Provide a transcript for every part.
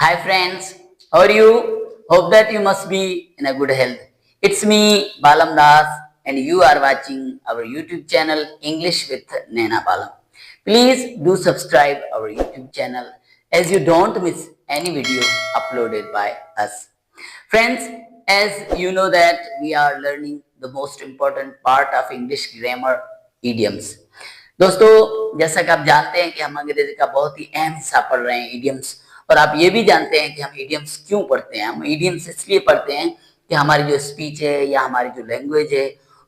Hi friends, how are you? Hope that you must be in a good health. It's me Balam Das and you are watching our YouTube channel English with Naina Balam. Please do subscribe our YouTube channel as you don't miss any video uploaded by us. Friends, as you know that we are learning the most important part of English grammar, idioms. दोस्तों, जैसा कि आप जानते हैं कि हम अंग्रेजी का बहुत ही अहम हिस्सा पढ़ रहे हैं, इडियम्स। और आप ये भी जानते हैं कि हम इडियम्स क्यों पढ़ते हैं। हम इडियम्स इसलिए पढ़ते हैं कि हमारी जो स्पीच है या हमारी जो लैंग्वेज है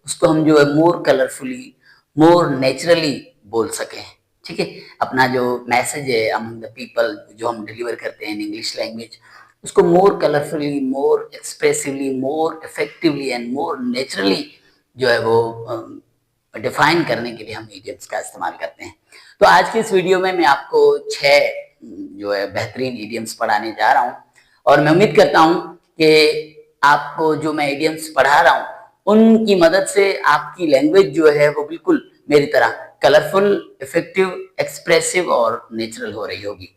उसको हम जो है मोर कलरफुली, मोर नेचुरली बोल सकें। ठीक है, अपना जो मैसेज है अमंग द पीपल जो हम डिलीवर करते हैं इन इंग्लिश लैंग्वेज, उसको more colourfully, more expressively, more effectively and more naturally जो है वो डिफाइन करने के लिए हम इडियम्स का इस्तेमाल करते हैं। तो आज की इस वीडियो में मैं आपको 6 जो है बेहतरीन इडियम्स पढ़ाने जा रहा हूं और मैं उम्मीद करता हूं कि आपको जो मैं इडियम्स पढ़ा रहा हूं उनकी मदद से आपकी लैंग्वेज जो है वो बिल्कुल मेरी तरह कलरफुल, इफेक्टिव, एक्सप्रेसिव और नेचुरल हो रही होगी।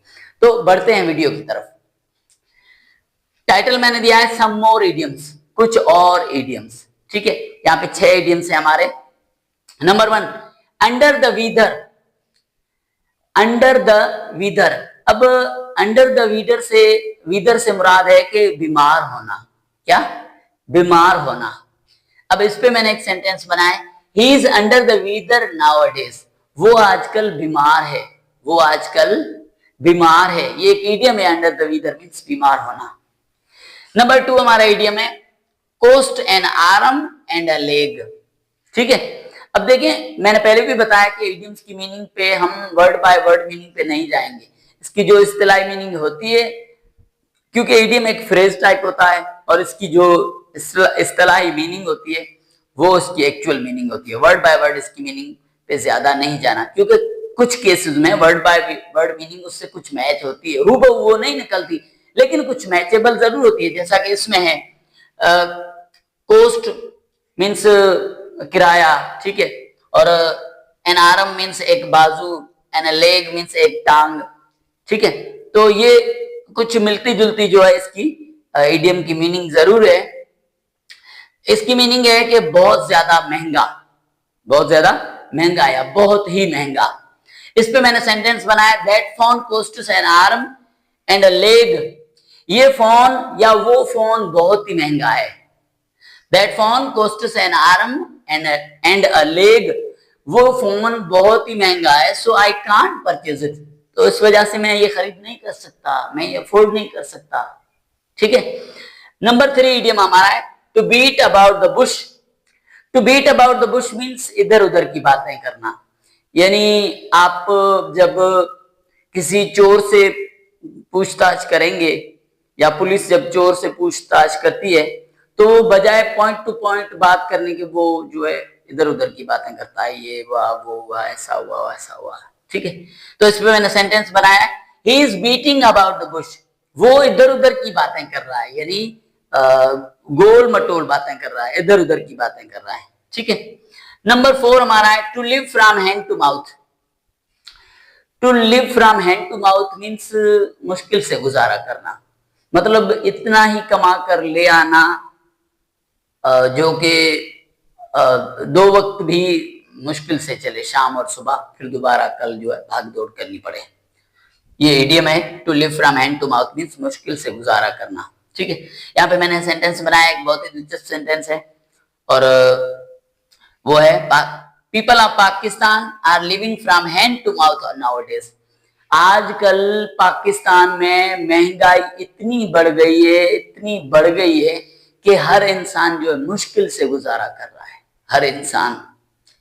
तो बढ़ते हैं वीडियो की तरफ। टाइटल मैंने दिया है सम मोर इडियम्स, कुछ और इडियम्स। ठीक है, यहाँ पे 6 इडियम्स है हमारे। Number 1, under the wither. Under the wither. अब अंडर द वीदर से मुराद है कि बीमार होना। क्या? बीमार होना। अब इस पे मैंने एक सेंटेंस बनाया, he is under the wither nowadays. वो आजकल बीमार है, वो आजकल बीमार है। ये एक इडियम है, अंडर द वीदर मीन्स बीमार होना। नंबर 2 हमारा इडियम है cost an arm and a leg. ठीक है, अब देखें मैंने पहले भी बताया कि इडियम्स की मीनिंग पे हम वर्ड बाय वर्ड मीनिंग पे नहीं जाएंगे। इसकी जो इस्तिलाही मीनिंग होती है, क्योंकि इडियम एक फ्रेज टाइप होता है और इसकी जो इस्तिलाही मीनिंग होती है वो इसकी एक्चुअल मीनिंग होती है। वर्ड बाय वर्ड इसकी मीनिंग पे ज्यादा नहीं जाना, क्योंकि कुछ केसेस में वर्ड बाय वर्ड मीनिंग उससे कुछ मैच होती है, रूबहू वो नहीं निकलती लेकिन कुछ मैचेबल जरूर होती है। जैसा कि इसमें है कोस्ट मीन्स किराया। ठीक है, और एन आर्म मीन्स एक बाजू, एन लेग मीन्स एक टांग। ठीक है, तो ये कुछ मिलती जुलती जो है इसकी इडियम की मीनिंग जरूर है। इसकी मीनिंग है कि बहुत ज्यादा महंगा, बहुत ज्यादा महंगा या बहुत ही महंगा। इस पे मैंने सेंटेंस बनाया, that phone costs an arm and a leg. ये फोन या वो फोन बहुत ही महंगा है। That phone costs an arm and a leg. वो फोन बहुत ही महंगा है, so I can't purchase it. तो इस वजह से मैं ये खरीद नहीं कर सकता, मैं ये अफोर्ड नहीं कर सकता। ठीक है, नंबर 3 इडियम हमारा है to beat about the bush. To beat about the bush means इधर उधर की बातें करना। यानी आप जब किसी चोर से पूछताछ करेंगे या पुलिस जब चोर से पूछताछ करती है तो बजाय पॉइंट टू पॉइंट बात करने के वो जो है इधर उधर की बातें करता है, ये हुआ वो हुआ, ऐसा हुआ वैसा हुआ। ठीक है, तो इस पे मैंने सेंटेंस बनाया है, he is beating about the Bush. वो इधर उधर की बातें कर रहा है, यानी गोल मटोल बातें कर रहा है, इधर उधर की बातें कर रहा है। ठीक है, नंबर 4 हमारा है to live from hand to mouth. To live from hand to mouth means मुश्किल से गुजारा करना, मतलब इतना ही कमा कर ले आना जो कि 2 वक्त भी मुश्किल से चले, शाम और सुबह, फिर दोबारा कल जो है भाग दौड़ करनी पड़े। ये इडियम है to live from hand to mouth means मुश्किल से गुजारा करना। ठीक है, यहाँ पे मैंने सेंटेंस बनाया, एक बहुत ही दिलचस्प सेंटेंस है और वो है people of Pakistan are living from hand to mouth nowadays. आजकल पाकिस्तान में महंगाई इतनी बढ़ गई है, इतनी बढ़ गई है कि हर इंसान जो है मुश्किल से गुजारा कर रहा है, हर इंसान,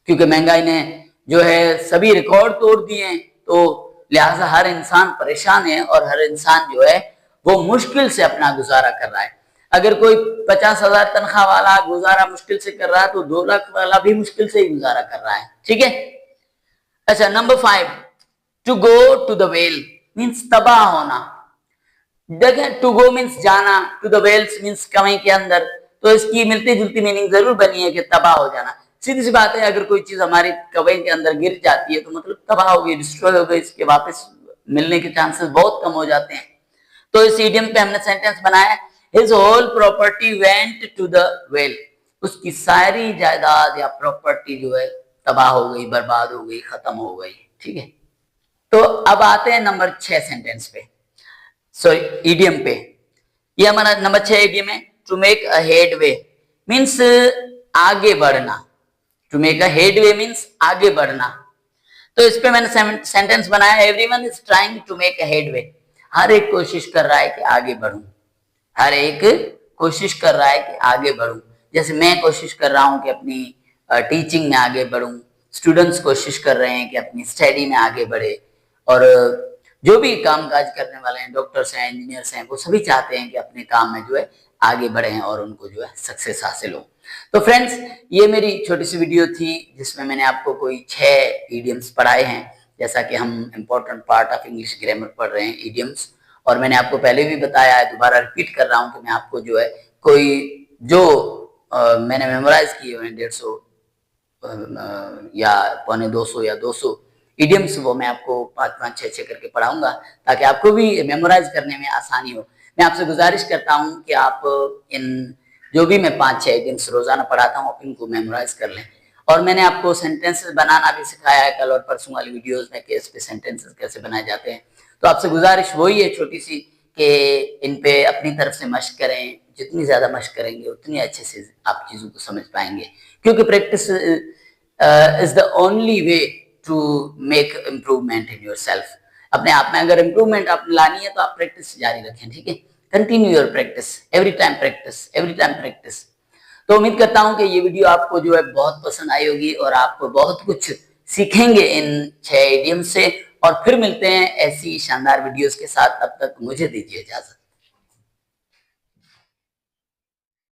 क्योंकि महंगाई ने जो है सभी रिकॉर्ड तोड़ दिए हैं, तो लिहाजा हर इंसान परेशान है और हर इंसान जो है वो मुश्किल से अपना गुजारा कर रहा है। अगर कोई 50,000 तनख्वाह वाला गुजारा मुश्किल से कर रहा है तो 2 लाख वाला भी मुश्किल से ही गुजारा कर रहा है। ठीक है, अच्छा number 5, to go to the well means तबाह होना। देखें, टू गो मीन्स जाना, टू द वेल्स मीन्स कुएं के अंदर, तो इसकी मिलती जुलती मीनिंग जरूर बनी है कि तबाह हो जाना। सीधी सी बात है, अगर कोई चीज हमारी कुएं के अंदर गिर जाती है तो मतलब तबाह हो गई, डिस्ट्रॉय हो गई, इसके वापस मिलने के चांसेस बहुत कम हो जाते हैं। तो इस इडियम पे हमने सेंटेंस बनाया, his whole property went to the well, उसकी सारी जायदाद या प्रॉपर्टी जो है तबाह हो गई, बर्बाद हो गई, खत्म हो गई। ठीक है, तो अब आते हैं नंबर 6 सेंटेंस पे, सॉरी इडियम पे। ये हमारा नंबर 6 इडियम है, to make a headway means आगे बढ़ना। To make a headway means आगे बढ़ना। तो इस पे मैंने सेंटेंस बनाया, everyone is trying to make a headway, हर एक कोशिश कर रहा है कि आगे बढ़ूं, हर एक कोशिश कर रहा है कि आगे बढ़ूं। जैसे मैं कोशिश कर रहा हूं कि अपनी टीचिंग में आगे बढ़ूं, स्टूडेंट्स कोशिश कर रहे हैं कि अपनी स्टडी में आगे बढ़े, और जो भी काम काज करने वाले हैं, डॉक्टर्स हैं, इंजीनियर्स हैं, वो सभी चाहते हैं कि अपने काम में जो है आगे बढ़े और उनको जो है सक्सेस हासिल हो। तो फ्रेंड्स, ये मेरी छोटी सी वीडियो थी जिसमें मैंने आपको कोई 6 इडियम्स पढ़ाए हैं। जैसा कि हम important part of English grammar पढ़ रहे हैं, इडियम्स, और मैंने आपको पहले भी बताया है, दोबारा रिपीट कर रहा हूँ कि मैं आपको जो है कोई जो मैंने मेमोराइज किए हुए 150 या 250 या 200 इडियम्स, वो मैं आपको 5-5, 6-6 करके पढ़ाऊंगा ताकि आपको भी मेमोराइज करने में आसानी हो। मैं आपसे गुजारिश करता हूं कि आप इन जो भी मैं 5-6 इडियम्स रोजाना पढ़ाता हूं, आप इनको मेमोराइज कर लें। और मैंने आपको सेंटेंसेस बनाना भी सिखाया है कल और परसों वाली वीडियोस में, कि इस पे सेंटेंसेस कैसे बनाए जाते हैं। तो आपसे गुजारिश वही है छोटी सी, कि इन पे अपनी तरफ से मशक करें। जितनी ज्यादा मशक करेंगे उतनी अच्छे से आप चीजों को समझ पाएंगे, क्योंकि practice is the only way to make improvement in yourself. अपने आप में अगर इम्प्रूवमेंट आपने लानी है तो आप प्रैक्टिस जारी रखें। ठीक है, continue your practice, every time practice, every time practice. तो उम्मीद करता हूं कि ये वीडियो आपको जो है बहुत पसंद आई होगी और आप बहुत कुछ सीखेंगे इन 6 इडियम से। और फिर मिलते हैं ऐसी शानदार वीडियोस के साथ, तब तक मुझे दीजिए इजाजत।